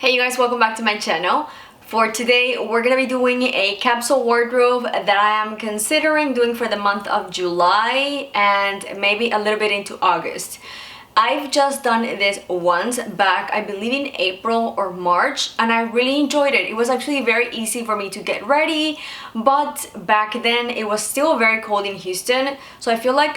Hey you guys, welcome back to my channel. For today, we're gonna be doing a capsule wardrobe that I am considering doing for the month of July and maybe a little bit into August. I've just done this once back, I believe in April or March, and I really enjoyed it. It was actually very easy for me to get ready, but back then it was still very cold in Houston, so I feel like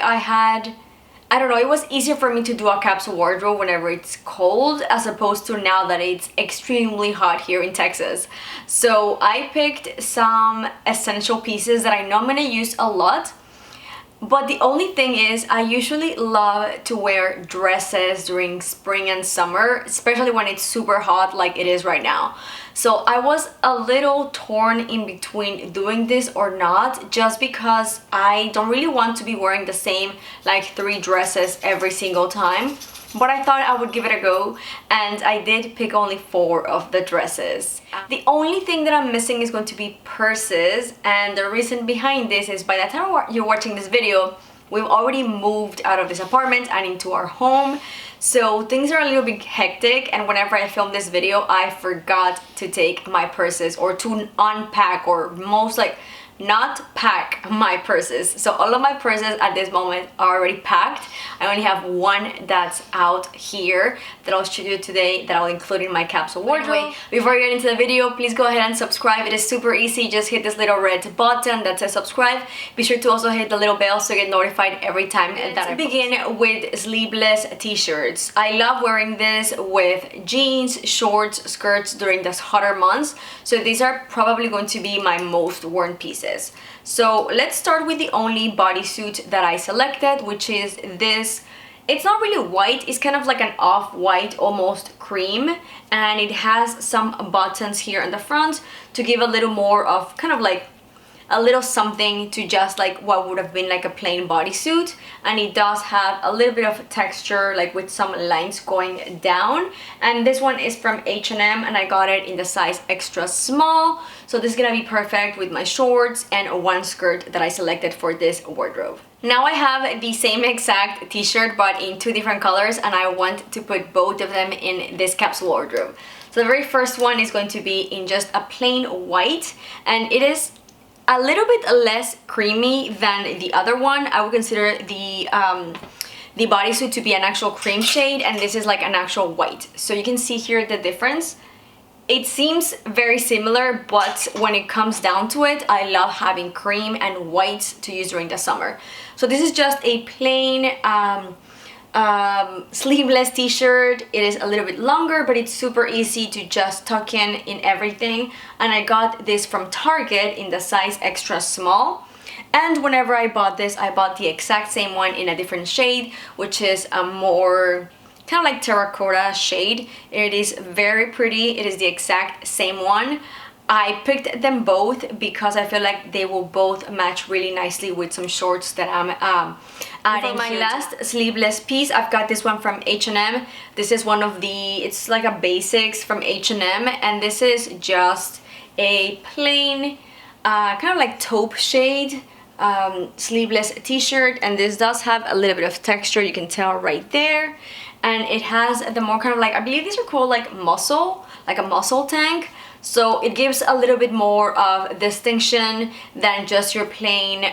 I don't know, it was easier for me to do a capsule wardrobe whenever it's cold as opposed to now that it's extremely hot here in Texas. So I picked some essential pieces that I know I'm gonna use a lot. But the only thing is, I usually love to wear dresses during spring and summer, especially when it's super hot like it is right now. So I was a little torn in between doing this or not, just because I don't really want to be wearing the same like 3 dresses every single time. But I thought I would give it a go, and I did pick only 4 of the dresses. The only thing that I'm missing is going to be purses, and the reason behind this is by the time you're watching this video, we've already moved out of this apartment and into our home. So things are a little bit hectic, and whenever I filmed this video, I forgot to take my purses or to unpack, or not pack my purses. So all of my purses at this moment are already packed. I only have one that's out here that I'll show you today, that I'll include in my capsule wardrobe. Anyway, before you get into the video, please go ahead and subscribe. It is super easy. Just hit this little red button that says subscribe. Be sure to also hit the little bell so you get notified every time that I begin with sleeveless t-shirts. I love wearing this with jeans, shorts, skirts during the hotter months. So these are probably going to be my most worn pieces. So let's start with the only bodysuit that I selected, which is this. It's not really white, it's kind of like an off-white, almost cream, and it has some buttons here in the front to give a little more of kind of like a little something to just like what would have been like a plain bodysuit. And it does have a little bit of texture, like with some lines going down. And this one is from H&M, and I got it in the size extra small. So this is gonna be perfect with my shorts and one skirt that I selected for this wardrobe. Now I have the same exact t-shirt but in 2 different colors, and I want to put both of them in this capsule wardrobe. So the very first one is going to be in just a plain white, and it is a little bit less creamy than the other one. I would consider the bodysuit to be an actual cream shade, and this is like an actual white. So you can see here the difference. It seems very similar, but when it comes down to it, I love having cream and white to use during the summer. So this is just a plain sleeveless t-shirt. It is a little bit longer, but it's super easy to just tuck in everything. And I got this from Target in the size extra small. And whenever I bought this, I bought the exact same one in a different shade, which is a more kind of like terracotta shade. It is very pretty. It is the exact same one. I picked them both because I feel like they will both match really nicely with some shorts that I'm adding. For my last sleeveless piece, I've got this one from H&M. This is one of the, it's like a basics from H&M, and this is just a plain kind of like taupe shade sleeveless t-shirt, and this does have a little bit of texture, you can tell right there. And it has the more kind of like, I believe these are called like muscle, like a muscle tank. So it gives a little bit more of distinction than just your plain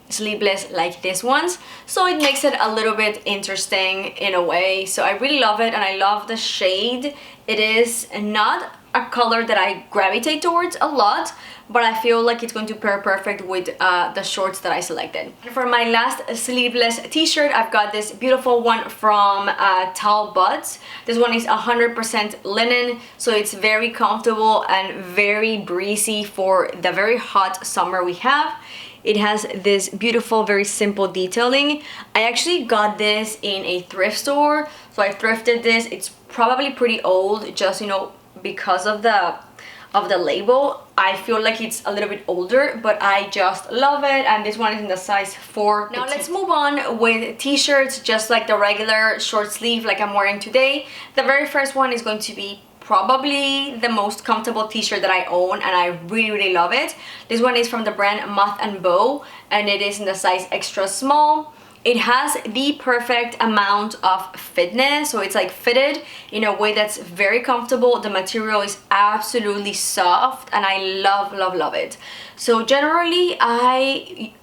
sleeveless like these ones. So it makes it a little bit interesting in a way. So I really love it, and I love the shade. It is not a color that I gravitate towards a lot, but I feel like it's going to pair perfect with the shorts that I selected. For my last sleeveless t-shirt, I've got this beautiful one from Talbot's. This one is 100% linen, so it's very comfortable and very breezy for the very hot summer we have. It has this beautiful, very simple detailing. I actually got this in a thrift store, so I thrifted this. It's probably pretty old, just, you know, because of the label. I feel like it's a little bit older, but I just love it, and this one is in the size 4. Now let's move on with t-shirts, just like the regular short sleeve like I'm wearing today. The very first one is going to be probably the most comfortable t-shirt that I own, and I really love it. This one is from the brand Moth and Bow, and it is in the size extra small. It has the perfect amount of fitness, so it's like fitted in a way that's very comfortable. The material is absolutely soft and I love it. So generally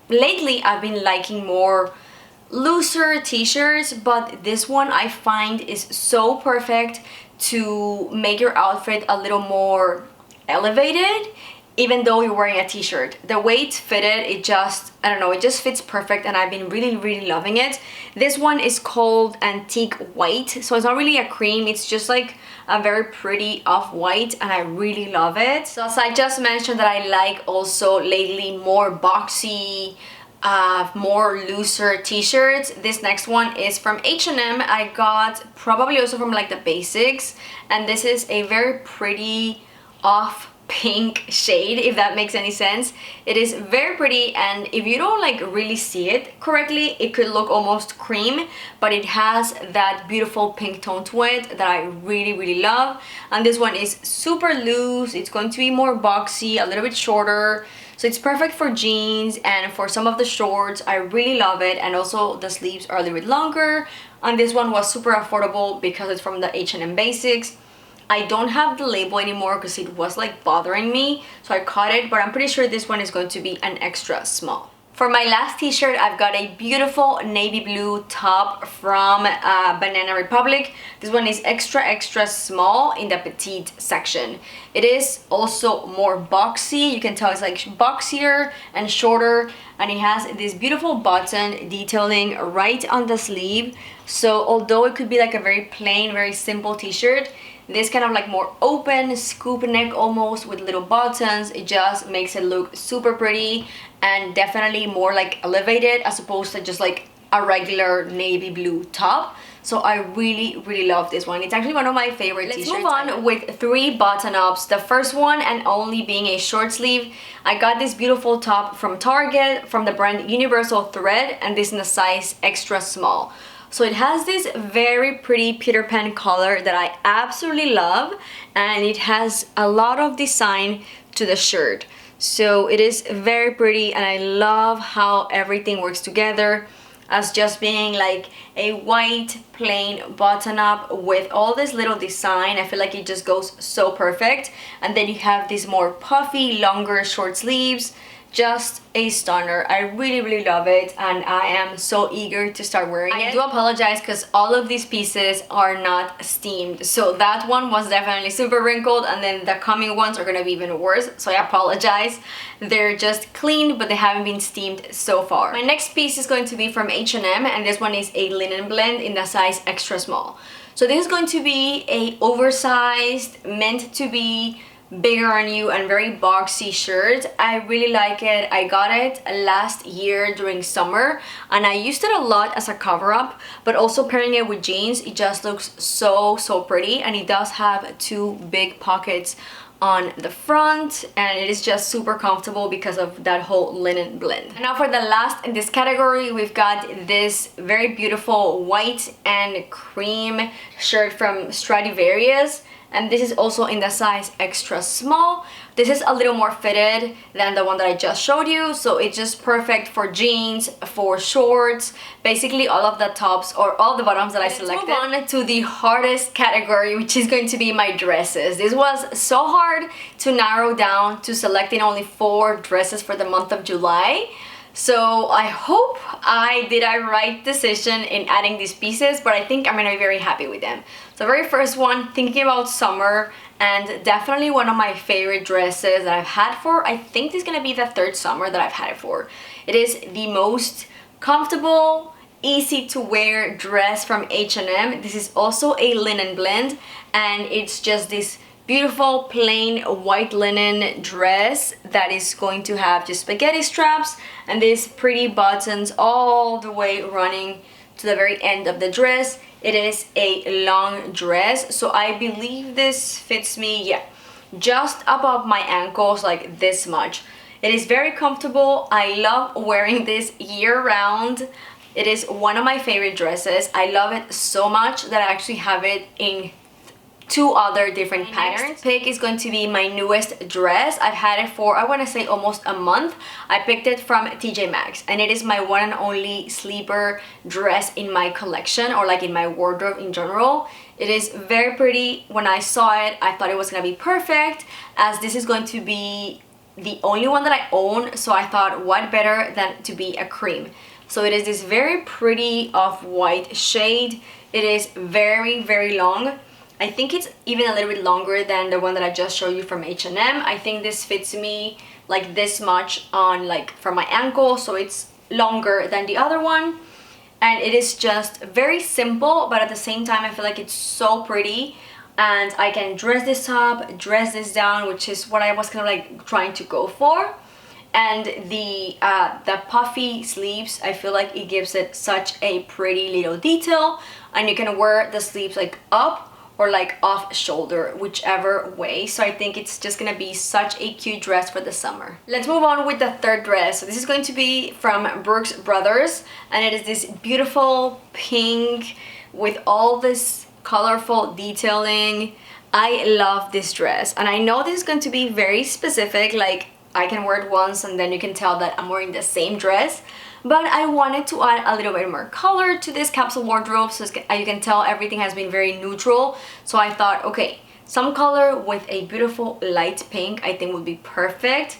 lately I've been liking more looser t-shirts, but this one I find is so perfect to make your outfit a little more elevated even though you're wearing a t-shirt. The way it's fitted, it just, I don't know, it just fits perfect and I've been really loving it. This one is called Antique White, so it's not really a cream, it's just like a very pretty off-white and I really love it. So as I just mentioned that I like also lately more boxy, more looser t-shirts. This next one is from H&M. I got probably also from like the basics, and this is a very pretty off pink shade, if that makes any sense. It is very pretty, and if you don't like really see it correctly, it could look almost cream, but it has that beautiful pink tone to it that I really love. And this one is super loose. It's going to be more boxy, a little bit shorter, so it's perfect for jeans and for some of the shorts. I really love it, and also the sleeves are a little bit longer, and this one was super affordable because it's from the H&M basics. I don't have the label anymore because it was like bothering me, so I cut it, but I'm pretty sure this one is going to be an extra small. For my last t-shirt, I've got a beautiful navy blue top from Banana Republic. This one is extra small in the petite section. It is also more boxy. You can tell it's like boxier and shorter, and it has this beautiful button detailing right on the sleeve. So although it could be like a very plain, very simple t-shirt, this kind of like more open scoop neck almost with little buttons, it just makes it look super pretty and definitely more like elevated as opposed to just like a regular navy blue top. So I really love this one. It's actually one of my favorite t-shirts. Let's move on with 3 button-ups. The first one, and only being a short sleeve, I got this beautiful top from Target from the brand Universal Thread, and this in a size extra small. So it has this very pretty Peter Pan color that I absolutely love, and it has a lot of design to the shirt. So it is very pretty, and I love how everything works together as just being like a white plain button up with all this little design. I feel like it just goes so perfect. And then you have these more puffy, longer short sleeves. Just a stunner. I really love it, and I am so eager to start wearing it. I do apologize because all of these pieces are not steamed, so that one was definitely super wrinkled, and then the coming ones are gonna be even worse, so I apologize. They're just cleaned, but they haven't been steamed so far. My next piece is going to be from H&M, and this one is a linen blend in the size extra small. So this is going to be a oversized, meant to be bigger on you and very boxy shirt. I really like it. I got it last year during summer, and I used it a lot as a cover-up, but also pairing it with jeans, it just looks so pretty. And it does have 2 big pockets on the front, and it is just super comfortable because of that whole linen blend. And now for the last in this category, we've got this very beautiful white and cream shirt from Stradivarius, and this is also in the size extra small. This is a little more fitted than the one that I just showed you, so it's just perfect for jeans, for shorts, basically all of the tops or all the bottoms that I selected. Let's move on to the hardest category, which is going to be my dresses. This was so hard to narrow down to selecting only 4 dresses for the month of July. So I hope I did a right decision in adding these pieces, but I think I'm gonna be very happy with them. So very first one, thinking about summer, and definitely one of my favorite dresses that I've had for, I think this is gonna be the 3rd summer that I've had it for. It is the most comfortable, easy to wear dress from H&M. This is also a linen blend, and it's just this beautiful plain white linen dress that is going to have just spaghetti straps and these pretty buttons all the way running to the very end of the dress. It is a long dress, so I believe this fits me, yeah, just above my ankles, like this much. It is very comfortable. I love wearing this year-round. It is one of my favorite dresses. I love it so much that I actually have it in two other different patterns. Next pick is going to be my newest dress. I've had it for, I want to say, almost a month. I picked it from TJ Maxx, and it is my one and only sleeper dress in my collection, or like in my wardrobe in general. It is very pretty. When I saw it, I thought it was gonna be perfect, as this is going to be the only one that I own, so I thought what better than to be a cream. So it is this very pretty off-white shade. It is very, very long. I think it's even a little bit longer than the one that I just showed you from H&M. I think this fits me like this much on, like, from my ankle, so it's longer than the other one. And it is just very simple, but at the same time I feel like it's so pretty, and I can dress this up, dress this down, which is what I was kind of like trying to go for. And the puffy sleeves, I feel like it gives it such a pretty little detail, and you can wear the sleeves like up or like off shoulder, whichever way. So I think it's just gonna be such a cute dress for the summer. Let's move on with the third dress. So this is going to be from Brooks Brothers, and it is this beautiful pink with all this colorful detailing. I love this dress, and I know this is going to be very specific, like I can wear it once and then you can tell that I'm wearing the same dress, but I wanted to add a little bit more color to this capsule wardrobe, so you can tell everything has been very neutral. So I thought, okay, some color with a beautiful light pink I think would be perfect.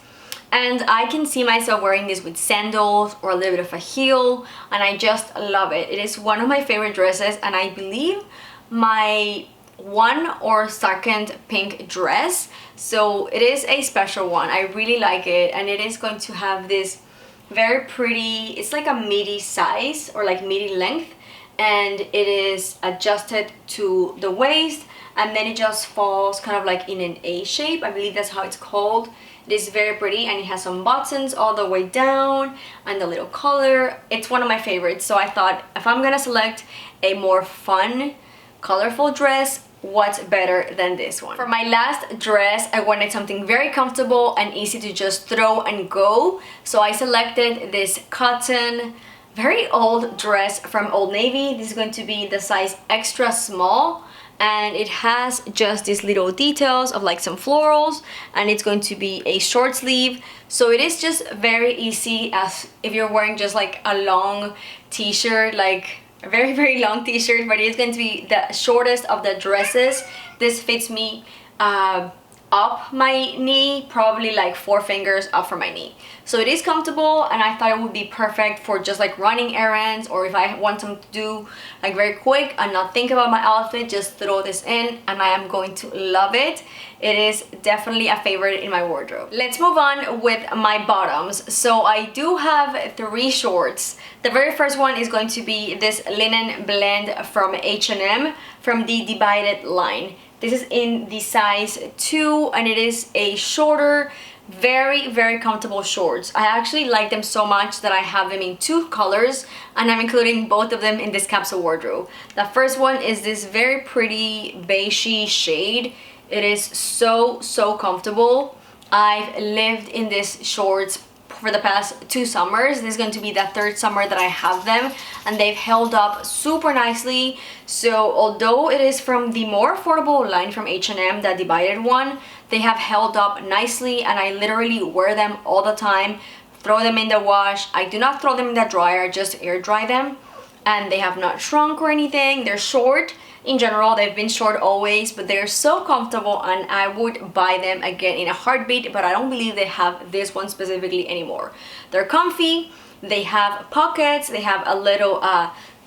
And I can see myself wearing this with sandals or a little bit of a heel, and I just love it. It is one of my favorite dresses, and I believe my one or second pink dress, so it is a special one. I really like it, and it is going to have this very pretty, it's like a midi size or like midi length, and it is adjusted to the waist, and then it just falls kind of like in an A shape. I believe that's how it's called. It is very pretty, and it has some buttons all the way down and a little collar. It's one of my favorites, so I thought if I'm gonna select a more fun, colorful dress, what's better than this one? For my last dress, I wanted something very comfortable and easy to just throw and go. So I selected this cotton, very old dress from Old Navy. This is going to be the size extra small, and it has just these little details of like some florals, and it's going to be a short sleeve. So it is just very easy, as if you're wearing just like a long t-shirt, like a very, very long t-shirt, but it's going to be the shortest of the dresses. This fits me up my knee, probably like 4 fingers up from my knee. So it is comfortable, and I thought it would be perfect for just like running errands, or if I want something to do like very quick and not think about my outfit, just throw this in and I am going to love it. It is definitely a favorite in my wardrobe. Let's move on with my bottoms. So I do have 3 shorts. The very first one is going to be this linen blend from H&M from the Divided line. This is in the size 2, and it is a shorter, very, very comfortable shorts. I actually like them so much that I have them in 2 colors, and I'm including both of them in this capsule wardrobe. The first one is this very pretty beigey shade. It is so, so comfortable. I've lived in these shorts for the past 2 summers. This is going to be the 3rd summer that I have them, and they've held up super nicely. So although it is from the more affordable line from H&M, the Divided one, they have held up nicely, and I literally wear them all the time, throw them in the wash. I do not throw them in the dryer, just air dry them, and they have not shrunk or anything. They're short. In general, they've been short always, but they're so comfortable, and I would buy them again in a heartbeat, but I don't believe they have this one specifically anymore. They're comfy, they have pockets, they have a little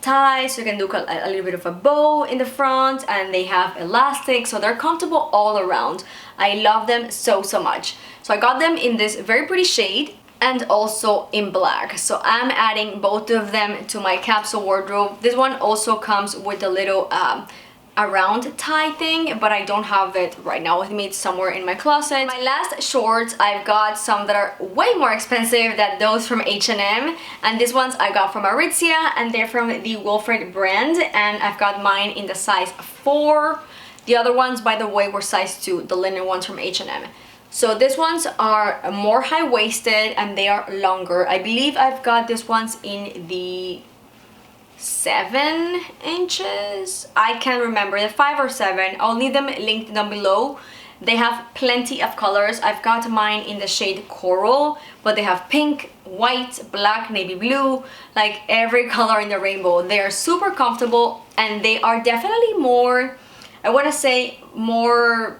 tie, so you can do a little bit of a bow in the front, and they have elastic, so they're comfortable all around. I love them so, so much. So I got them in this very pretty shade, and also in black. So I'm adding both of them to my capsule wardrobe. This one also comes with a little around tie thing, but I don't have it right now with me. It's somewhere in my closet. My last shorts, I've got some that are way more expensive than those from H&M, and these ones I got from Aritzia, and they're from the Wilfred brand, and I've got mine in the size 4. The other ones, by the way, were size 2, the linen ones from H&M. So these ones are more high-waisted, and they are longer. I believe I've got these ones in the 7 inches. I can't remember, the 5 or 7. I'll leave them linked down below. They have plenty of colors. I've got mine in the shade coral, but they have pink, white, black, navy blue, like every color in the rainbow. They are super comfortable, and they are definitely more, I want to say more,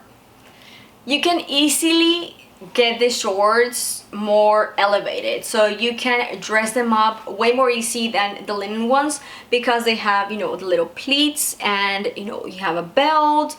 you can easily get the shorts more elevated, so you can dress them up way more easy than the linen ones, because they have, you know, the little pleats, and you know, you have a belt.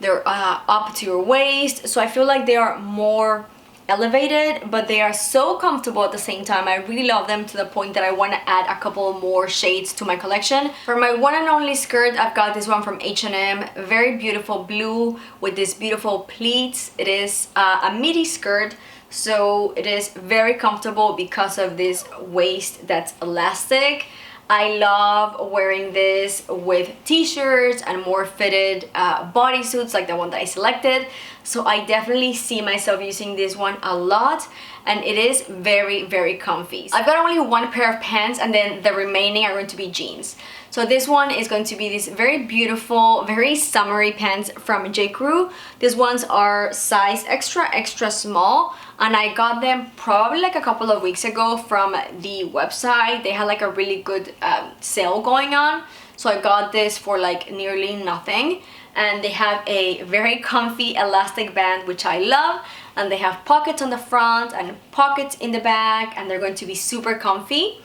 They're up to your waist, so I feel like they are more elevated, but they are so comfortable at the same time. I really love them to the point that I want to add a couple more shades to my collection. For my one and only skirt, I've got this one from H&M, very beautiful blue with this beautiful pleats. It is a midi skirt, so it is very comfortable because of this waist that's elastic. I love wearing this with t-shirts and more fitted bodysuits like the one that I selected. So I definitely see myself using this one a lot, and it is very, very comfy. I've got only one pair of pants, and then the remaining are going to be jeans. So this one is going to be this very beautiful, very summery pants from J. Crew. These ones are size extra small, and I got them probably like a couple of weeks ago from the website. They had like a really good sale going on, so I got this for like nearly nothing. And they have a very comfy elastic band, which I love, and they have pockets on the front and pockets in the back, and they're going to be super comfy.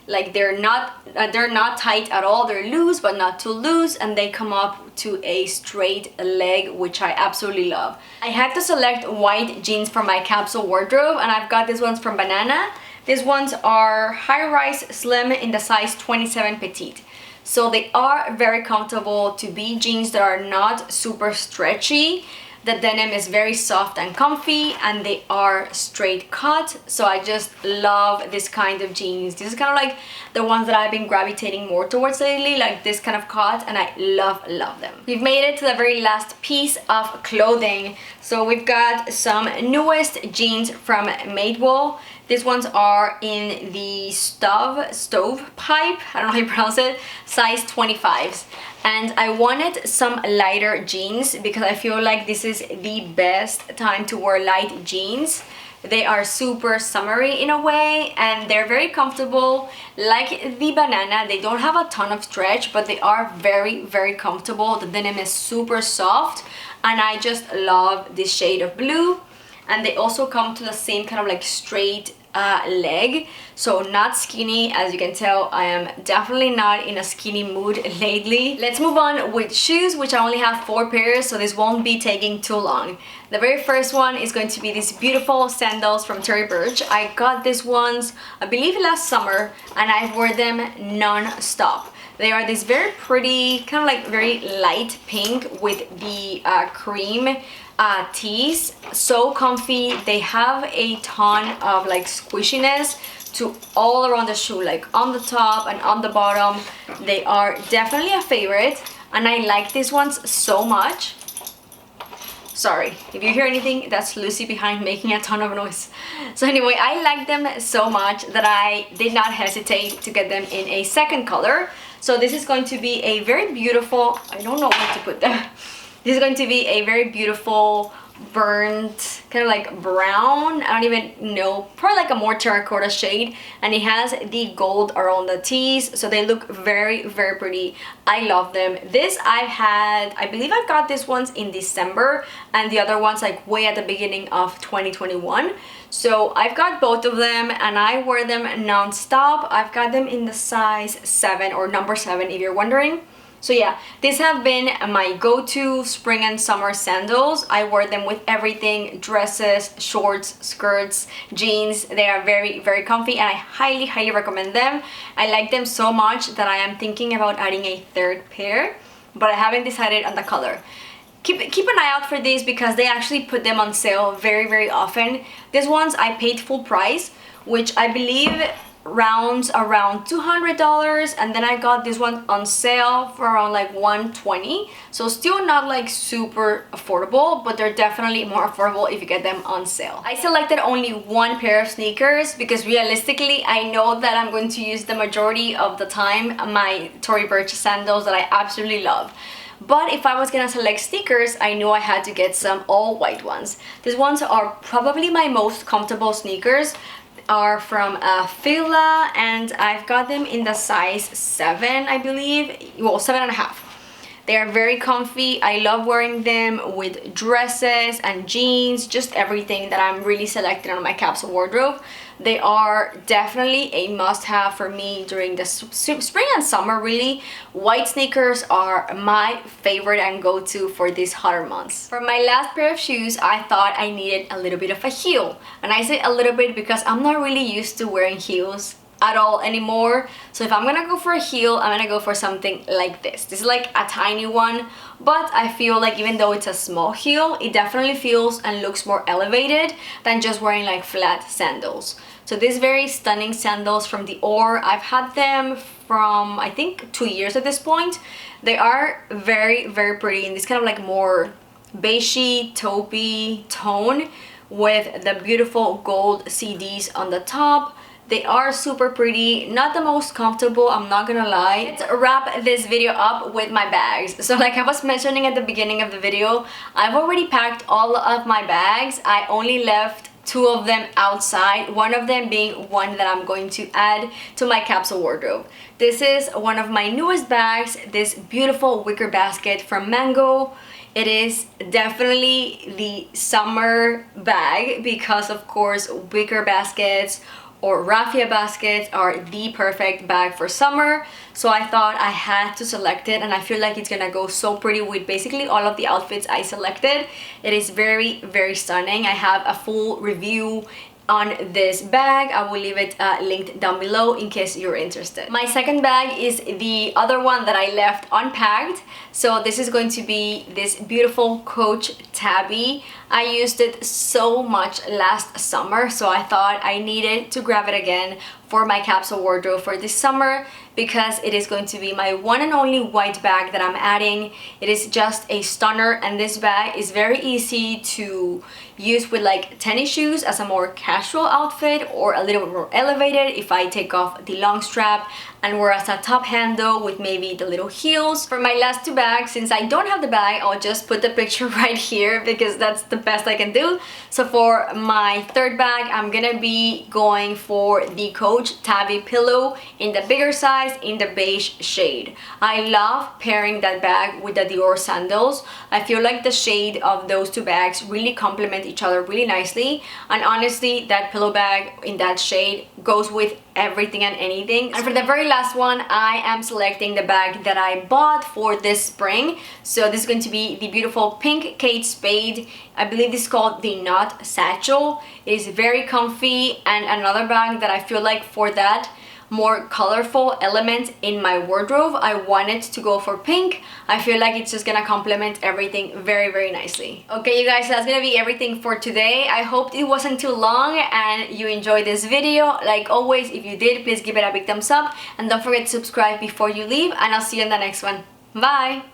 Like they're not tight at all. They're loose but not too loose, and they come up to a straight leg, which I absolutely love. I had to select white jeans for my capsule wardrobe, and I've got these ones from Banana. These ones are high-rise slim in the size 27 petite. So they are very comfortable to be jeans that are not super stretchy. The denim is very soft and comfy, and they are straight cut. So I just love this kind of jeans. This is kind of like the ones that I've been gravitating more towards lately, like this kind of cut, and I love them. We've made it to the very last piece of clothing. So we've got some newest jeans from Madewell. These ones are in the stove pipe, I don't know how you pronounce it, size 25s. And I wanted some lighter jeans because I feel like this is the best time to wear light jeans. They are super summery in a way, and they're very comfortable. Like the Banana, they don't have a ton of stretch, but they are very, very comfortable. The denim is super soft, and I just love this shade of blue. And they also come to the same kind of like straight leg, so not skinny. As you can tell, I am definitely not in a skinny mood lately. Let's move on with shoes, which I only have 4 pairs, so this won't be taking too long. The very first one is going to be these beautiful sandals from Terry Birch. I got these ones, I believe, last summer, and I wore them non-stop. They are this very pretty, kind of like very light pink with the cream tees. So comfy. They have a ton of like squishiness to all around the shoe, like on the top and on the bottom. They are definitely a favorite, and I like these ones so much. Sorry, if you hear anything, that's Lucy behind making a ton of noise. So anyway, I like them so much that I did not hesitate to get them in a second color. So this is going to be a very beautiful, I don't know what to put there. This is going to be a very beautiful burnt, kind of like brown, I don't even know, probably like a more terracotta shade, and it has the gold around the tees, so they look very, very pretty. I love them. This I've had, I believe I got this ones in December, and the other ones like way at the beginning of 2021. So I've got both of them, and I wear them non-stop. I've got them in the size 7 or number 7 if you're wondering. So yeah, these have been my go-to spring and summer sandals. I wear them with everything: dresses, shorts, skirts, jeans. They are very, very comfy, and I highly, highly recommend them. I like them so much that I am thinking about adding a 3rd pair, but I haven't decided on the color. Keep an eye out for these because they actually put them on sale very, very often. These ones I paid full price, which I believe rounds around $200, and then I got this one on sale for around like $120. So still not like super affordable, but they're definitely more affordable if you get them on sale. I selected only one pair of sneakers because realistically I know that I'm going to use the majority of the time my Tory Burch sandals that I absolutely love. But if I was gonna select sneakers, I knew I had to get some all white ones. These ones are probably my most comfortable sneakers, are from Fila, and I've got them in the size 7, I believe, well, 7.5. They are very comfy. I love wearing them with dresses and jeans, just everything that I'm really selecting on my capsule wardrobe. They are definitely a must-have for me during the spring and summer, really. White sneakers are my favorite and go-to for these hotter months. For my last pair of shoes, I thought I needed a little bit of a heel. And I say a little bit because I'm not really used to wearing heels at all anymore. So if I'm gonna go for a heel, I'm gonna go for something like this. This is like a tiny one, but I feel like even though it's a small heel, it definitely feels and looks more elevated than just wearing like flat sandals. So these very stunning sandals from Dior, I've had them from I think 2 years at this point. They are very, very pretty in this kind of like more beigey, taupey tone with the beautiful gold CDs on the top. They are super pretty, not the most comfortable, I'm not gonna lie. Let's wrap this video up with my bags. So like I was mentioning at the beginning of the video, I've already packed all of my bags. I only left 2 of them outside, one of them being one that I'm going to add to my capsule wardrobe. This is one of my newest bags, this beautiful wicker basket from Mango. It is definitely the summer bag because of course wicker baskets or raffia baskets are the perfect bag for summer. So I thought I had to select it, and I feel like it's gonna go so pretty with basically all of the outfits I selected. It is very, very stunning. I have a full review on this bag. I will leave it linked down below in case you're interested. My second bag is the other one that I left unpacked. So this is going to be this beautiful Coach Tabby. I used it so much last summer, so I thought I needed to grab it again for my capsule wardrobe for this summer because it is going to be my one and only white bag that I'm adding. It is just a stunner, and this bag is very easy to use with like tennis shoes as a more casual outfit, or a little bit more elevated if I take off the long strap and wear as a top handle with maybe the little heels. For my last 2 bags, since I don't have the bag, I'll just put the picture right here because that's the best I can do. So for my third bag, I'm gonna be going for the Coach Tabby pillow in the bigger size in the beige shade. I love pairing that bag with the Dior sandals. I feel like the shade of those 2 bags really complement each other really nicely, and honestly that pillow bag in that shade goes with everything and anything. And for the very last one, I am selecting the bag that I bought for this spring. So this is going to be the beautiful pink Kate Spade. I believe this is called the Knott Satchel. It is very comfy, and another bag that I feel like for that more colorful element in my wardrobe, I wanted to go for pink. I feel like it's just gonna complement everything very, very nicely. Okay, you guys, that's gonna be everything for today. I hope it wasn't too long and you enjoyed this video. Like always, if you did, please give it a big thumbs up and don't forget to subscribe before you leave, and I'll see you in the next one. Bye!